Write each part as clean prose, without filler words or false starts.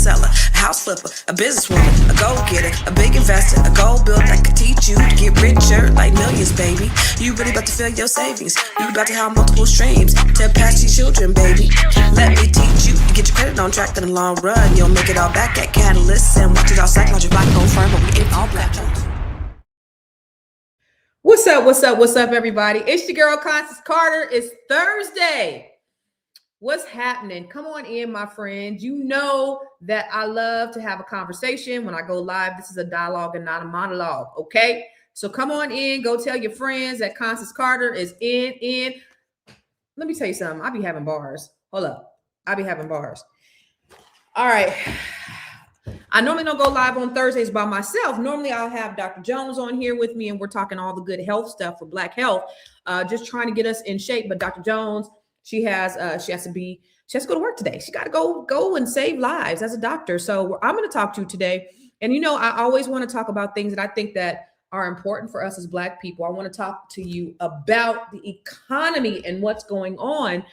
seller, a house flipper, a businesswoman, a go-getter, a big investor, a gold builder that could teach you to get richer like millions, baby. You really about to fill your savings. You about to have multiple streams to pass your children, baby. Let me teach you to get your credit on track in the long run. You'll make it all back at Catalyst and watch it all psychological black owned firm, but we ain't all black owned. What's up, everybody? It's your girl, Constance Carter. It's Thursday. What's happening? Come on in, my friends. You know that I love to have a conversation when I go live. This is a dialogue and not a monologue, okay? So come on in. Go tell your friends that Constance Carter is in. Let me tell you something. I be having bars. Hold up. I be having bars. All right. I normally don't go live on Thursdays by myself. Normally I'll have Dr. Jones on here with me and we're talking all the good health stuff for Black health, just trying to get us in shape. But Dr. Jones, she has to go to work today. She got to go and save lives as a doctor. So I'm going to talk to you today. And, you know, I always want to talk about things that I think that are important for us as Black people. I want to talk to you about the economy and what's going on,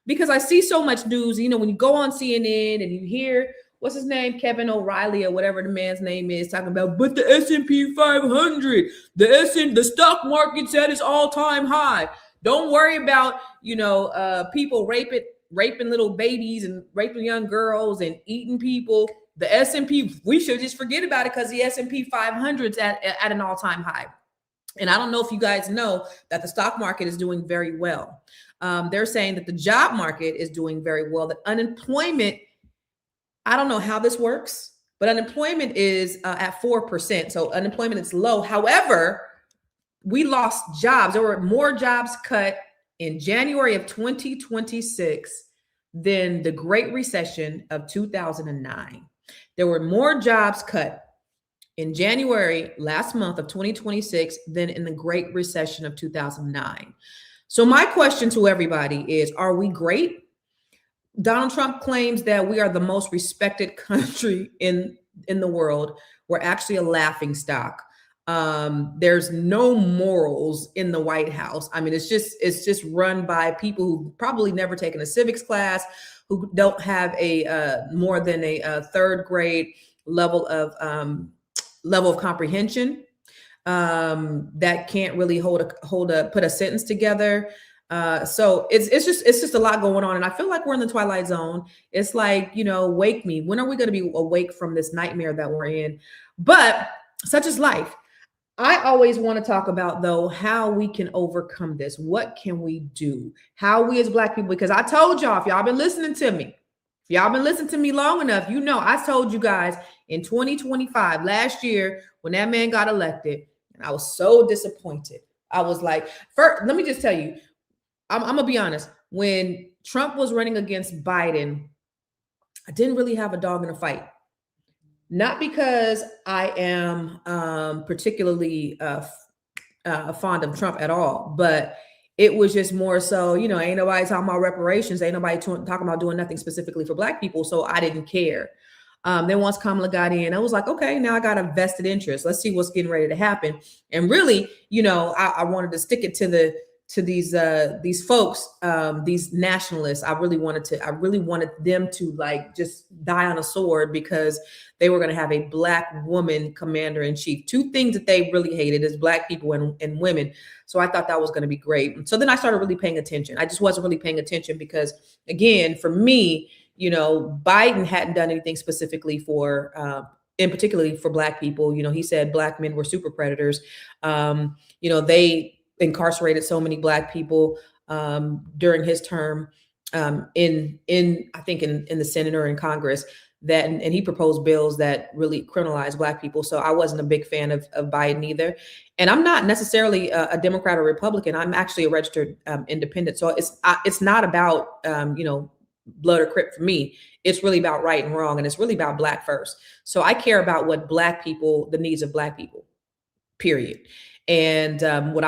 because I see so much news. You know, when you go on CNN and you hear, what's his name? Kevin O'Reilly or whatever the man's name is, talking about, but the S&P 500, the stock market's at its all-time high. Don't worry about, people raping little babies and raping young girls and eating people. The S&P, we should just forget about it because the S&P 500 is at an all-time high. And I don't know if you guys know that the stock market is doing very well. They're saying that the job market is doing very well, that unemployment, I don't know how this works, but unemployment is at 4%. So unemployment is low. However, we lost jobs. There were more jobs cut in January of 2026 than the Great Recession of 2009. There were more jobs cut in January last month of 2026 than in the Great Recession of 2009. So my question to everybody is, are we great? Donald Trump claims that we are the most respected country in the world. We're actually a laughing stock. There's no morals in the White House. I mean, it's just run by people who probably never taken a civics class, who don't have a more than a third grade level of comprehension, that can't really put a sentence together. So it's just a lot going on. And I feel like we're in the twilight zone. It's like, wake me. When are we going to be awake from this nightmare that we're in? But such is life. I always want to talk about, though, how we can overcome this. What can we do? How we as Black people, because I told y'all, if y'all been listening to me, if y'all been listening to me long enough, I told you guys in 2025, last year, when that man got elected, and I was so disappointed. I was like, first, let me just tell you, I'm going to be honest. When Trump was running against Biden, I didn't really have a dog in a fight. Not because I am particularly fond of Trump at all, but it was just more so, ain't nobody talking about reparations. Ain't nobody talking about doing nothing specifically for Black people. So I didn't care. Then once Kamala got in, I was like, okay, now I got a vested interest. Let's see what's getting ready to happen. And really, I wanted to stick it to these folks, these nationalists. I really wanted them to like just die on a sword, because they were going to have a Black woman commander in chief. Two things that they really hated is Black people and women. So I thought that was going to be great. So then I started really paying attention. I just wasn't really paying attention because, again, for me, Biden hadn't done anything specifically for, and particularly for Black people. He said Black men were super predators. They incarcerated so many Black people during his term in the Senate or in Congress, that and he proposed bills that really criminalized Black people. So I wasn't a big fan of Biden either. And I'm not necessarily a Democrat or Republican. I'm actually a registered independent. So it's not about blood or crip for me. It's really about right and wrong, and it's really about Black first. So I care about what Black people, the needs of Black people, period. And what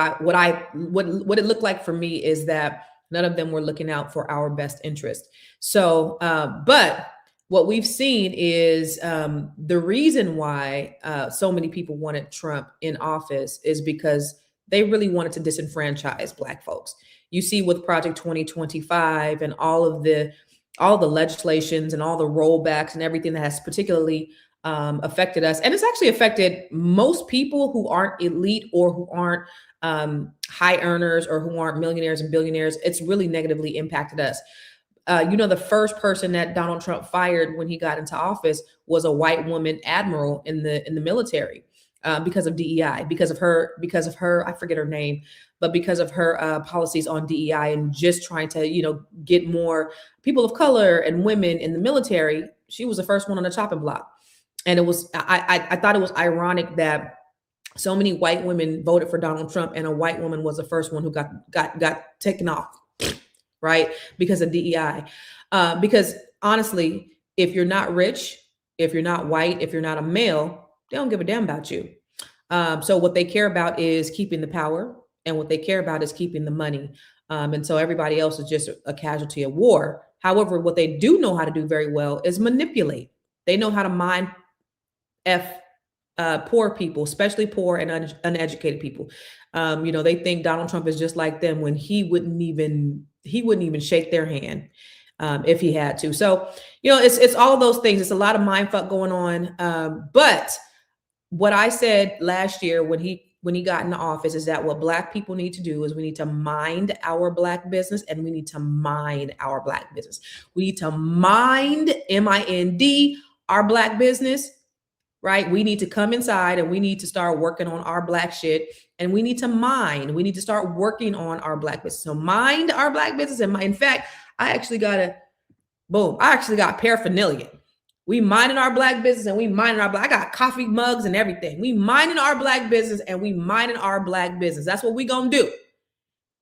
it looked like for me is that none of them were looking out for our best interest. So, but what we've seen is the reason why so many people wanted Trump in office is because they really wanted to disenfranchise Black folks. You see with Project 2025 and all of the all the legislations and all the rollbacks and everything that has particularly affected us. And it's actually affected most people who aren't elite or who aren't high earners or who aren't millionaires and billionaires. It's really negatively impacted us. The first person that Donald Trump fired when he got into office was a white woman admiral in the military because of DEI, because of her, I forget her name, but because of her policies on DEI and just trying to, get more people of color and women in the military. She was the first one on the chopping block. And I thought it was ironic that so many white women voted for Donald Trump and a white woman was the first one who got taken off, right? Because of DEI. Because honestly, if you're not rich, if you're not white, if you're not a male, they don't give a damn about you. So what they care about is keeping the power, and what they care about is keeping the money. And so everybody else is just a casualty of war. However, what they do know how to do very well is manipulate. They know how to mind poor people, especially poor and uneducated people. They think Donald Trump is just like them when he wouldn't even shake their hand if he had to. So, it's all of those things. It's a lot of mind fuck going on. But what I said last year when he got into office is that what Black people need to do is we need to mind our Black business, and we need to mine our Black business. We need to mind, MIND, our Black business, right? We need to come inside and we need to start working on our Black shit, and we need to mine. We need to start working on our Black business. So mind our Black business. And in fact, I actually got paraphernalia. We minding our Black business and we minding our Black. I got coffee mugs and everything. We minding our Black business and we minding our Black business. That's what we gonna do.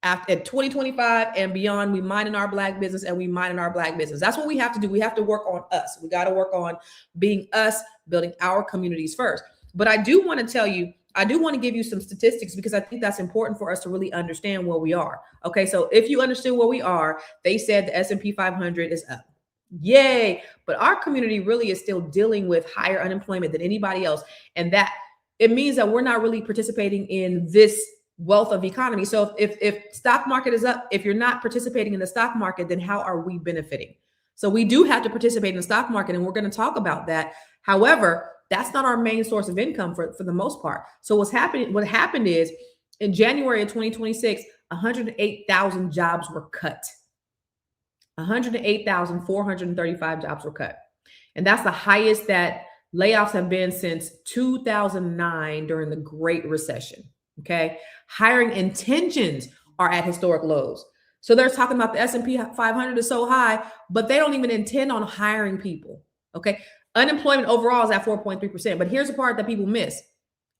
After 2025 and beyond, we minding our Black business and we minding our Black business. That's what we have to do. We have to work on us. We got to work on being us, building our communities first. But I do want to tell you, I do want to give you some statistics because I think that's important for us to really understand where we are. Okay, so if you understand where we are, they said the S&P 500 is up. Yay. But our community really is still dealing with higher unemployment than anybody else. And that it means that we're not really participating in this wealth of economy. So if stock market is up, if you're not participating in the stock market, then how are we benefiting? So we do have to participate in the stock market, and we're going to talk about that. However, that's not our main source of income for the most part. So what happened is in January of 2026, 108,000 jobs were cut. 108,435 jobs were cut. And that's the highest that layoffs have been since 2009 during the Great Recession. Okay. Hiring intentions are at historic lows. So they're talking about the S&P 500 is so high, but they don't even intend on hiring people. Okay. Unemployment overall is at 4.3%. But here's the part that people miss.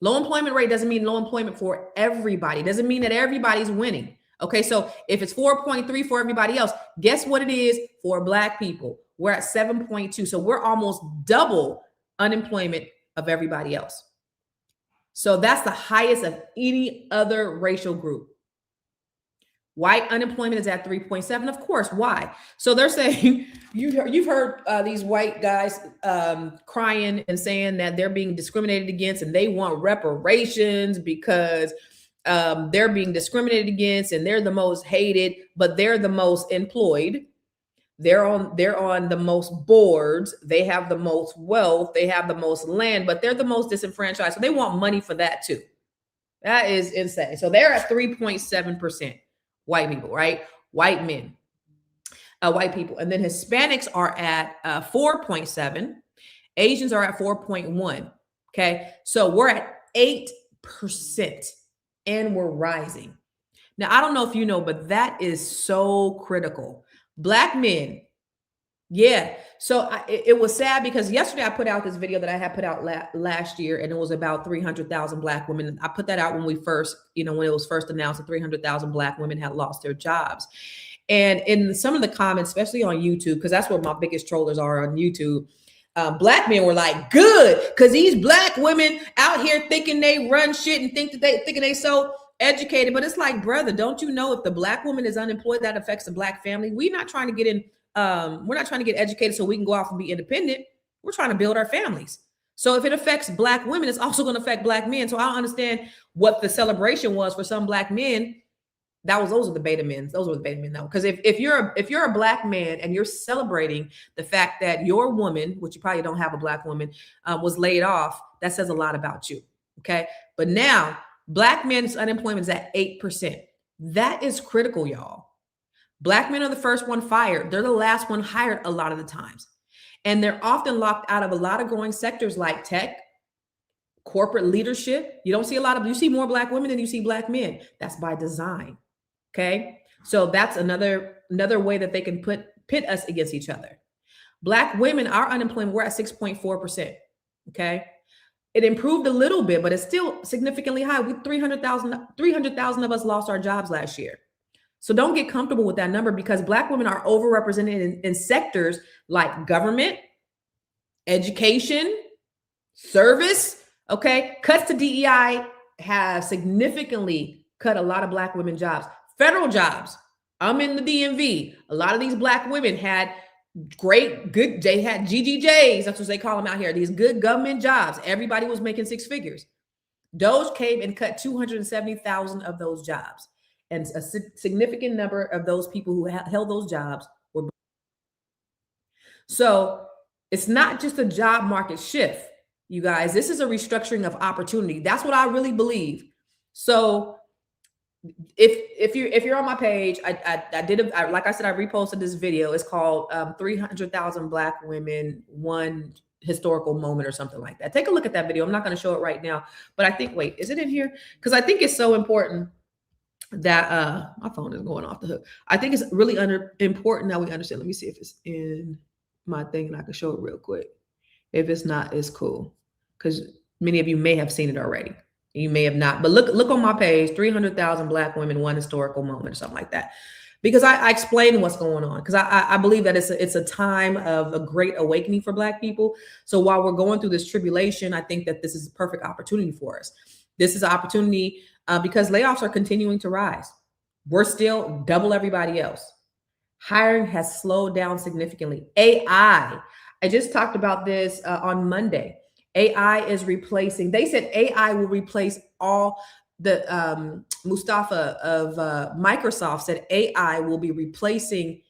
Low employment rate doesn't mean low employment for everybody. It doesn't mean that everybody's winning. Okay. So if it's 4.3 for everybody else, guess what it is for Black people? We're at 7.2. So we're almost double unemployment of everybody else. So that's the highest of any other racial group. White unemployment is at 3.7. Of course. Why? So they're saying you've heard these white guys crying and saying that they're being discriminated against and they want reparations because they're being discriminated against and they're the most hated, but they're the most employed. They're on the most boards. They have the most wealth. They have the most land, but they're the most disenfranchised. So they want money for that too. That is insane. So they're at 3.7% white people, right? White men, white people. And then Hispanics are at 4.7. Asians are at 4.1. Okay. So we're at 8% and we're rising. Now, I don't know if you know, but that is so critical. Black men. Yeah. So it was sad because yesterday I put out this video that I had put out last year, and it was about 300,000 Black women. I put that out when when it was first announced that 300,000 Black women had lost their jobs. And in some of the comments, especially on YouTube, because that's where my biggest trollers are on YouTube, Black men were like, good, because these Black women out here thinking they run shit and thinking they so educated. But it's like, brother, don't you know if the Black woman is unemployed, that affects the Black family? We're not trying to get educated so we can go off and be independent. We're trying to build our families. So if it affects Black women, it's also going to affect Black men. So I don't understand what the celebration was for some Black men Those are the beta men. Those were the beta men though. Because if you're a black man and you're celebrating the fact that your woman, which you probably don't have a black woman, was laid off, that says a lot about you. Okay. But now black men's unemployment is at 8%. That is critical, y'all. Black men are the first one fired. They're the last one hired a lot of the times. And they're often locked out of a lot of growing sectors like tech, corporate leadership. You see more black women than you see black men. That's by design. Okay. So that's another way that they can pit us against each other. Black women, our unemployment, we're at 6.4%. Okay. It improved a little bit, but it's still significantly high. 300,000 of us lost our jobs last year. So don't get comfortable with that number, because black women are overrepresented in sectors like government, education, service. Okay. Cuts to DEI have significantly cut a lot of black women jobs. Federal jobs. I'm in the DMV. A lot of these black women had they had GGJs. That's what they call them out here. These good government jobs. Everybody was making six figures. Doge came and cut 270,000 of those jobs. And a significant number of those people who held those jobs were. So it's not just a job market shift, you guys. This is a restructuring of opportunity. That's what I really believe. So if you're on my page, I did like I said, I reposted this video. It's called 300,000 Black Women, One Historical Moment or something like that. Take a look at that video. I'm not going to show it right now, but I think, wait, is it in here? Because I think it's so important that my phone is going off the hook. I think it's really important that we understand. Let me see if it's in my thing and I can show it real quick. If it's not, it's cool, because many of you may have seen it already. You may have not, but look on my page, 300,000 Black Women, One Historical Moment or something like that. Because I explain what's going on, because I believe that it's a time of a great awakening for Black people. So while we're going through this tribulation, I think that this is a perfect opportunity for us. This is an opportunity because layoffs are continuing to rise. We're still double everybody else. Hiring has slowed down significantly. AI, I just talked about this on Monday. AI is replacing, they said AI will replace all the, Mustafa of Microsoft said AI will be replacing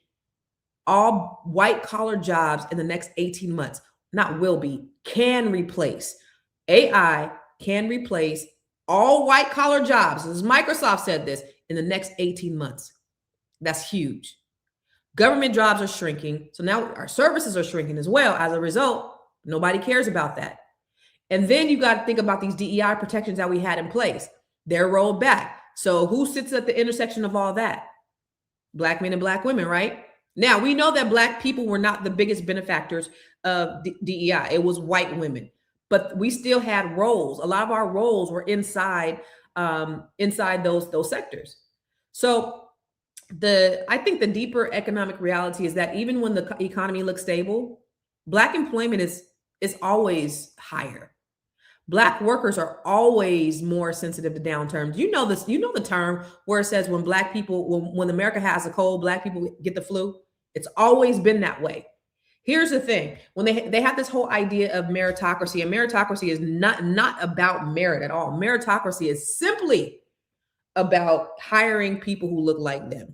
all white collar jobs in the next 18 months. Not will be, can replace. AI can replace all white collar jobs. As Microsoft said this, in the next 18 months. That's huge. Government jobs are shrinking. So now our services are shrinking as well. As a result, nobody cares about that. And then you got to think about these DEI protections that we had in place. They're rolled back. So who sits at the intersection of all that? Black men and Black women, right? Now, we know that Black people were not the biggest benefactors of DEI. It was white women. But we still had roles. A lot of our roles were inside those sectors. So I think the deeper economic reality is that even when the economy looks stable, Black employment is always higher. Black workers are always more sensitive to downturns. You know this. You know the term where it says when Black people, when America has a cold, Black people get the flu. It's always been that way. Here's the thing: when they have this whole idea of meritocracy, and meritocracy is not about merit at all. Meritocracy is simply about hiring people who look like them.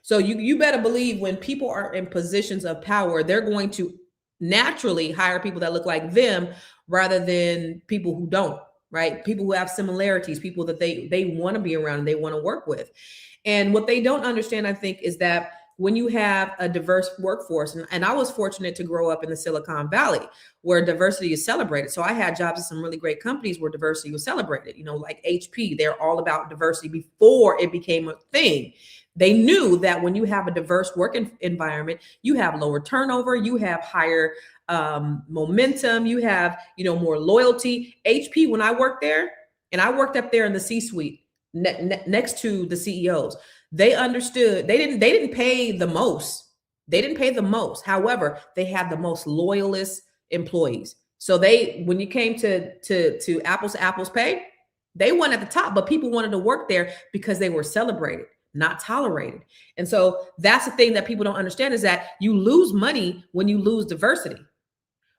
So you better believe when people are in positions of power, they're going to naturally hire people that look like them rather than people who don't, right? People who have similarities, people that they want to be around and they want to work with. And what they don't understand, I think, is that when you have a diverse workforce, and I was fortunate to grow up in the Silicon Valley where diversity is celebrated. So I had jobs at some really great companies where diversity was celebrated, like HP. They're all about diversity before it became a thing. They knew that when you have a diverse work environment, you have lower turnover, you have higher momentum, you have, more loyalty. HP, when I worked there, and I worked up there in the C-suite next to the CEOs, they understood they didn't pay the most. They didn't pay the most. However, they had the most loyalist employees. So when you came to apples to apples pay, they weren't at the top, but people wanted to work there because they were celebrated, not tolerated. And so that's the thing that people don't understand, is that you lose money when you lose diversity.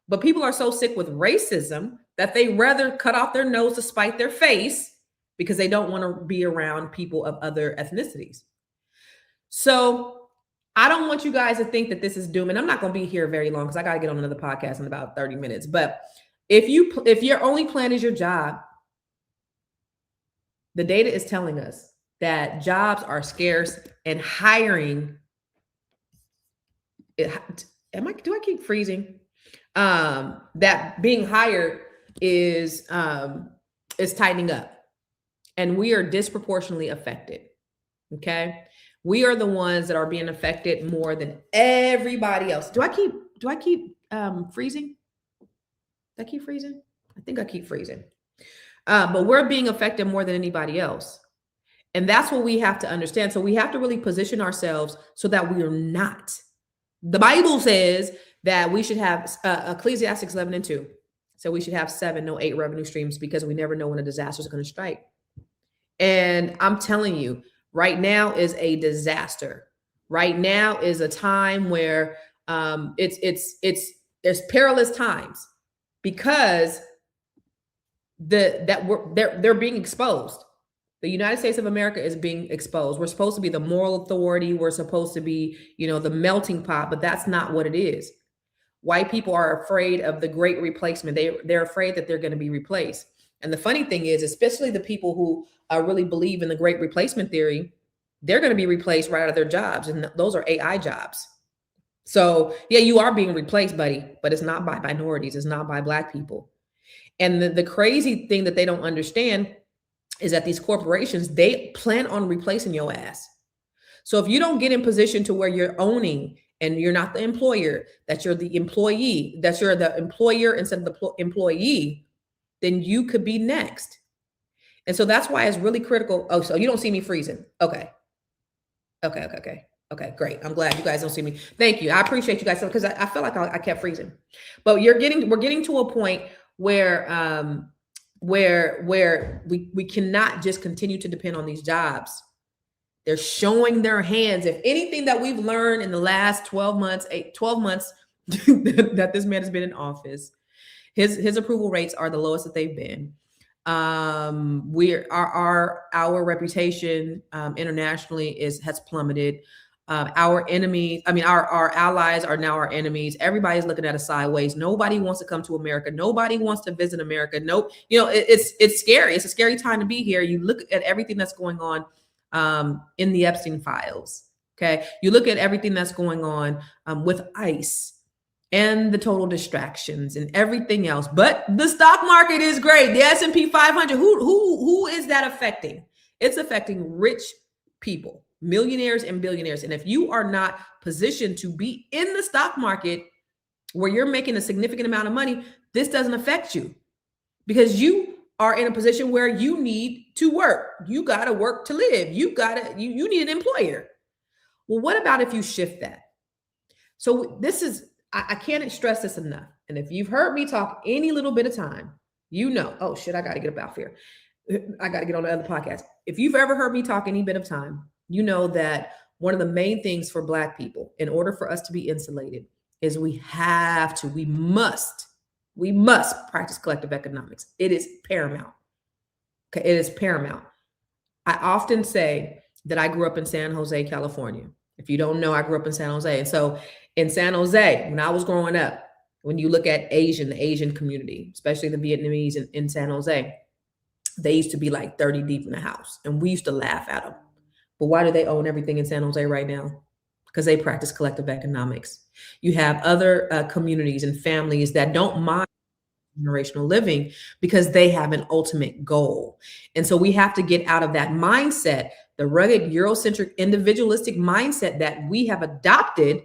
But people are so sick with racism that they rather cut off their nose to spite their face because they don't want to be around people of other ethnicities. So I don't want you guys to think that this is doom, and I'm not going to be here very long because I got to get on another podcast in about 30 minutes. But if your only plan is your job, the data is telling us that jobs are scarce and hiring. Do I keep freezing? That being hired is tightening up, and we are disproportionately affected. Okay, we are the ones that are being affected more than everybody else. Do I keep freezing? Did I keep freezing? I think I keep freezing. But we're being affected more than anybody else. And that's what we have to understand. So we have to really position ourselves so that we are not. The Bible says that we should have Ecclesiastes 11:2. So we should have 7, no 8 revenue streams, because we never know when a disaster is going to strike. And I'm telling you, right now is a disaster. Right now is a time where there's perilous times, because they're being exposed. The United States of America is being exposed. We're supposed to be the moral authority. We're supposed to be, the melting pot, but that's not what it is. White people are afraid of the great replacement. They're afraid that they're going to be replaced. And the funny thing is, especially the people who really believe in the great replacement theory, they're going to be replaced right out of their jobs. And those are AI jobs. So yeah, you are being replaced, buddy, but it's not by minorities. It's not by Black people. And the crazy thing that they don't understand is that these corporations, they plan on replacing your ass. So if you don't get in position to where you're owning and you're not the employer, that you're the employee, that you're the employer instead of the employee, then you could be next. And so that's why it's really critical. Oh, so you don't see me freezing. Okay, great. I'm glad you guys don't see me. Thank you. I appreciate you guys, because I felt like I kept freezing. But we're getting to a point where we cannot just continue to depend on these jobs. They're showing their hands. If anything that we've learned in the last 12 months that this man has been in office, his approval rates are the lowest that they've been. Our reputation internationally has plummeted. Our enemies, our allies are now our enemies. Everybody's looking at us sideways. Nobody wants to come to America. Nobody wants to visit America. It's scary. It's a scary time to be here. You look at everything that's going on in the Epstein files. Okay. You look at everything that's going on with ICE and the total distractions and everything else. But the stock market is great. The S&P 500, who is that affecting? It's affecting rich people, millionaires and billionaires. And if you are not positioned to be in the stock market where you're making a significant amount of money, this doesn't affect you, because you are in a position where you need to work. You got to work to live. You need an employer. Well, what about if you shift that? So I can't stress this enough. And if you've heard me talk any little bit of time, oh shit, I got to get up out here. I got to get on the other podcast. If you've ever heard me talk any bit of time, you know that one of the main things for Black people, in order for us to be insulated, is we must practice collective economics. It is paramount. Okay, it is paramount. I often say that I grew up in San Jose, California. If you don't know, I grew up in San Jose. And so in San Jose, when I was growing up, when you look at the Asian community, especially the Vietnamese in San Jose, they used to be like 30 deep in the house, and we used to laugh at them. But why do they own everything in San Jose right now? Because they practice collective economics. You have other communities and families that don't mind generational living because they have an ultimate goal. And so we have to get out of that mindset, the rugged, Eurocentric, individualistic mindset that we have adopted,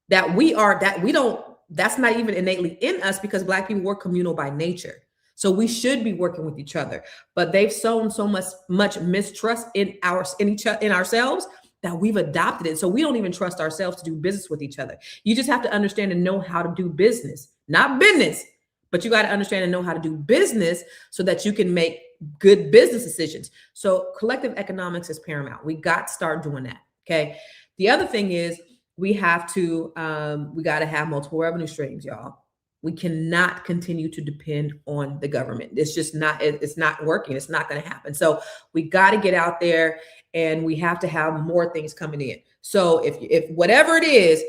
that's not even innately in us, because Black people were communal by nature. So we should be working with each other, but they've sown so much mistrust in ourselves that we've adopted it. So we don't even trust ourselves to do business with each other. You just have to understand and know how to do business, not business, but you got to understand and know how to do business so that you can make good business decisions. So collective economics is paramount. We got to start doing that. Okay. The other thing is we got to have multiple revenue streams, y'all. We cannot continue to depend on the government. It's just not, it's not working. It's not going to happen. So we got to get out there, and we have to have more things coming in. So if whatever it is,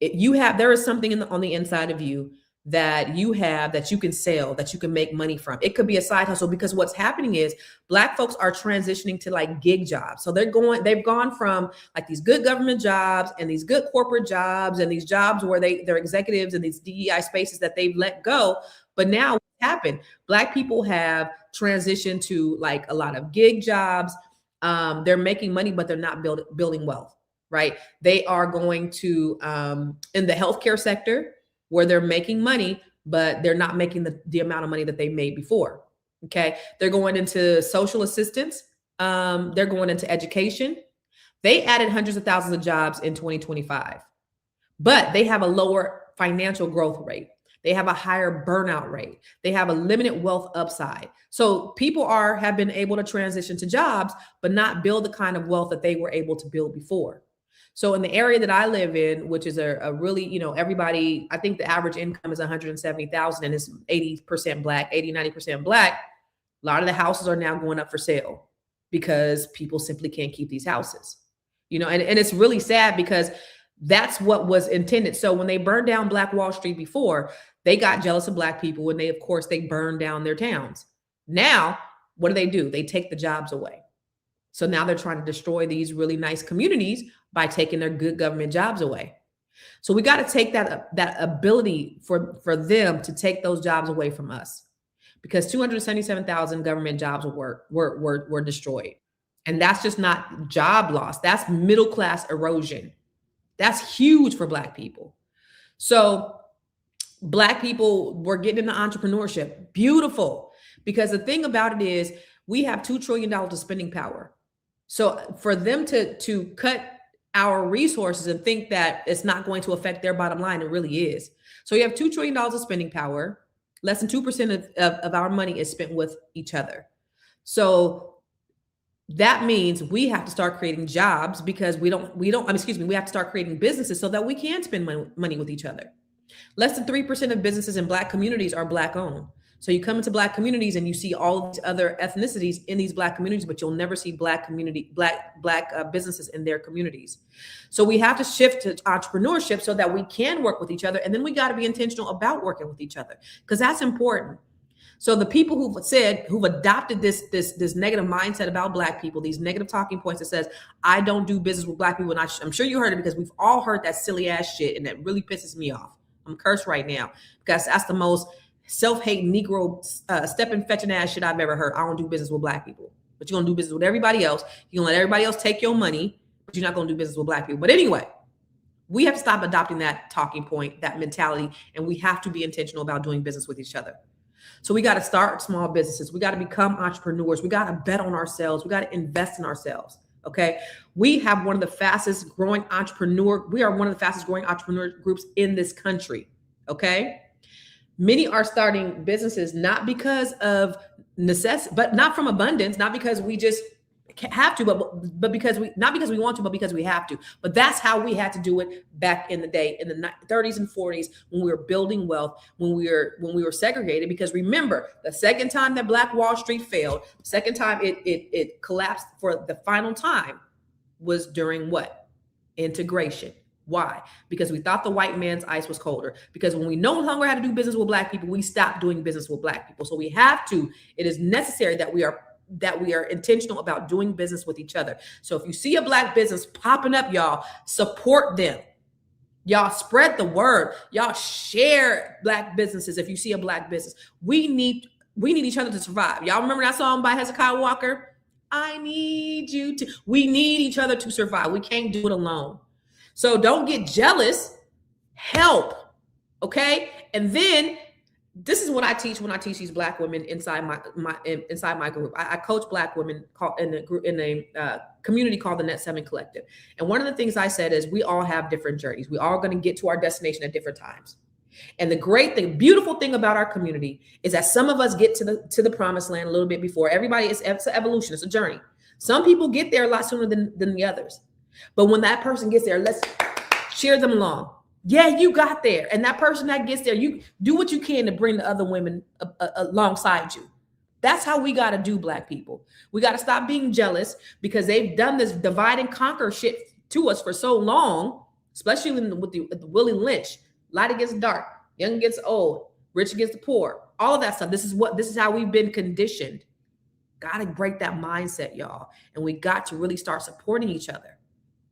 there is something on the inside of you that you have, that you can sell, that you can make money from. It could be a side hustle, because what's happening is Black folks are transitioning to like gig jobs. So they've gone from like these good government jobs and these good corporate jobs and these jobs where they're executives in these DEI spaces that they've let go. But now what's happened? Black people have transitioned to like a lot of gig jobs. They're making money, but they're not building wealth, right? They are going to in the healthcare sector, where they're making money, but they're not making the amount of money that they made before. Okay. They're going into social assistance. They're going into education. They added hundreds of thousands of jobs in 2025, but they have a lower financial growth rate. They have a higher burnout rate. They have a limited wealth upside. So people have been able to transition to jobs, but not build the kind of wealth that they were able to build before. So in the area that I live in, which is a really, everybody, I think the average income is 170,000 and it's 80% Black, 90% Black. A lot of the houses are now going up for sale because people simply can't keep these houses, and it's really sad, because that's what was intended. So when they burned down Black Wall Street before, they got jealous of Black people, and they burned down their towns. Now, what do? They take the jobs away. So now they're trying to destroy these really nice communities by taking their good government jobs away. So we got to take that ability for them to take those jobs away from us, because 277,000 government jobs were destroyed. And that's just not job loss. That's middle class erosion. That's huge for Black people. So Black people were getting into entrepreneurship. Beautiful. Because the thing about it is, we have $2 trillion of spending power. So for them to cut our resources and think that it's not going to affect their bottom line, it really is. So you have $2 trillion of spending power. Less than 2% of our money is spent with each other. So that means we have to start creating jobs, because we have to start creating businesses so that we can spend money with each other. Less than 3% of businesses in Black communities are Black owned. So you come into Black communities and you see all these other ethnicities in these Black communities, but you'll never see Black businesses in their communities. So we have to shift to entrepreneurship so that we can work with each other. And then we got to be intentional about working with each other, because that's important. So the people who've adopted this negative mindset about Black people, these negative talking points that says, I don't do business with Black people. And I'm sure you heard it, because we've all heard that silly ass shit. And that really pisses me off. I'm cursed right now, because that's the most self-hate Negro stepping fetching ass shit I've ever heard. I don't do business with Black people, but you're gonna do business with everybody else. You're gonna let everybody else take your money, but you're not gonna do business with Black people. But anyway, we have to stop adopting that talking point, that mentality, and we have to be intentional about doing business with each other. So we got to start small businesses. We got to become entrepreneurs. We got to bet on ourselves. We got to invest in ourselves. Okay. We have one of the fastest growing entrepreneur groups in this country. Okay. Many are starting businesses not because of necessity, but not from abundance, not because we just have to, but because not because we want to, but because we have to. But that's how we had to do it back in the day, in the 30s and 40s, when we were building wealth, when we were segregated. Because remember, the second time that Black Wall Street failed, the second time it collapsed for the final time, was during what? Integration. Why? Because we thought the white man's ice was colder. Because when we no longer had to do business with Black people, we stopped doing business with Black people. So we have to. It is necessary that we are intentional about doing business with each other. So if you see a Black business popping up, y'all support them. Y'all spread the word. Y'all share Black businesses. If you see a Black business, we need each other to survive. Y'all remember that song by Hezekiah Walker? I need you to. We need each other to survive. We can't do it alone. So don't get jealous. Help. Okay. And then this is what I teach when I teach these Black women inside my group. I coach Black women in a community called the Net 7 Collective. And one of the things I said is we all have different journeys. We all going to get to our destination at different times. And the beautiful thing about our community is that some of us get to the promised land a little bit before everybody. It's an evolution. It's a journey. Some people get there a lot sooner than the others. But when that person gets there, let's cheer them along. Yeah, you got there. And that person that gets there, you do what you can to bring the other women alongside you. That's how we got to do, Black people. We got to stop being jealous because they've done this divide and conquer shit to us for so long, especially with the Willie Lynch. Light against dark, young against old, rich against the poor, all of that stuff. This is how we've been conditioned. Got to break that mindset, y'all. And we got to really start supporting each other.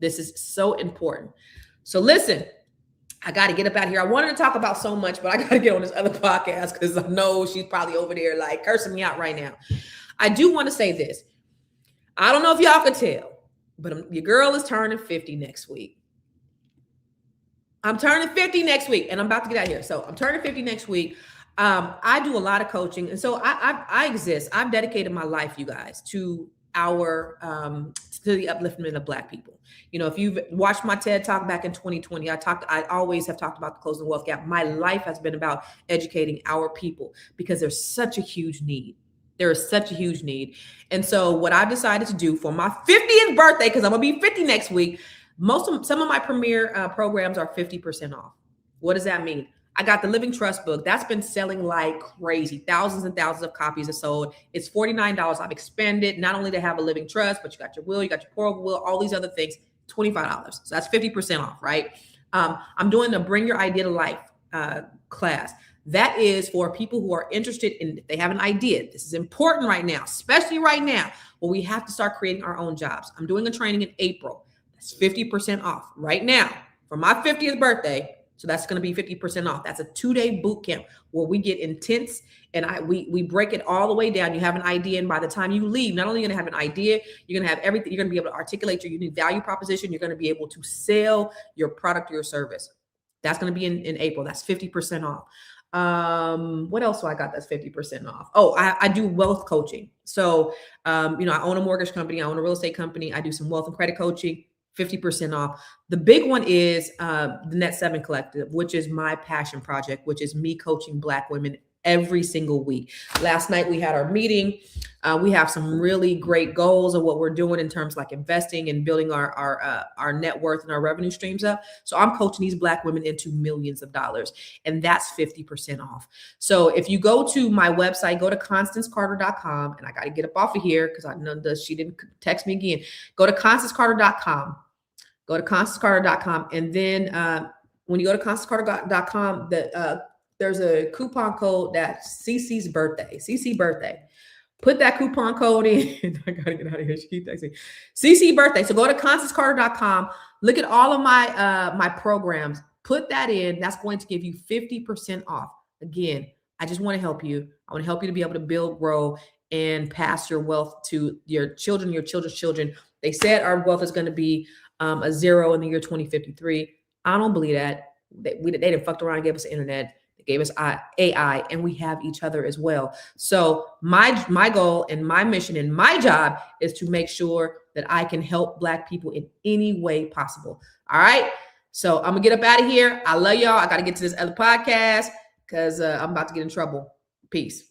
This is so important. So listen, I got to get up out of here. I wanted to talk about so much, but I got to get on this other podcast because I know she's probably over there like cursing me out right now. I do want to say this. I don't know if y'all could tell, but your girl is turning 50 next week. I'm turning 50 next week, and I'm about to get out of here. So I'm turning 50 next week. I do a lot of coaching, and so I exist. I've dedicated my life, you guys, to to the upliftment of Black people. You know, if you've watched my TED Talk back in 2020, I always have talked about the closing the wealth gap. My life has been about educating our people because there's such a huge need. There is such a huge need. And so what I've decided to do for my 50th birthday, because I'm gonna be 50 next week, some of my premier programs are 50% off. What does that mean? I got the Living Trust book. That's been selling like crazy. Thousands and thousands of copies are sold. It's $49. I've expanded not only to have a living trust, but you got your will, you got your pour over will, all these other things, $25. So that's 50% off, right? I'm doing the Bring Your Idea to Life class. That is for people who are interested in, if they have an idea. This is important right now, especially right now, where we have to start creating our own jobs. I'm doing a training in April. That's 50% off right now for my 50th birthday. So that's going to be 50% off. That's a 2-day boot camp where we get intense and we break it all the way down. You have an idea, and by the time you leave, not only are you going to have an idea, you're going to have everything. You're going to be able to articulate your unique value proposition. You're going to be able to sell your product or your service. That's going to be in April. That's 50% off. What else do I got that's 50% off? Oh, I do wealth coaching. So, I own a mortgage company. I own a real estate company. I do some wealth and credit coaching. 50% off. The big one is the Net 7 Collective, which is my passion project, which is me coaching Black women every single week. Last night we had our meeting. We have some really great goals of what we're doing in terms of like investing and building our net worth and our revenue streams up. So I'm coaching these Black women into millions of dollars, and that's 50% off. So if you go to my website, go to ConstanceCarter.com, and I got to get up off of here because I know that she didn't text me again. Go to ConstanceCarter.com. Go to ConstanceCarter.com, and then when you go to ConstanceCarter.com, there's a coupon code that's CC's birthday. CC birthday. Put that coupon code in. I gotta get out of here. She keeps texting. CC birthday. So go to ConstanceCarter.com. Look at all of my programs. Put that in. That's going to give you 50% off. Again, I just want to help you. I want to help you to be able to build, grow, and pass your wealth to your children, your children's children. They said our wealth is going to be a zero in the year 2053. I don't believe that. They didn't fucked around and gave us the internet. They gave us AI, and we have each other as well. So my goal and my mission and my job is to make sure that I can help Black people in any way possible. All right. So I'm gonna get up out of here. I love y'all. I got to get to this other podcast because I'm about to get in trouble. Peace.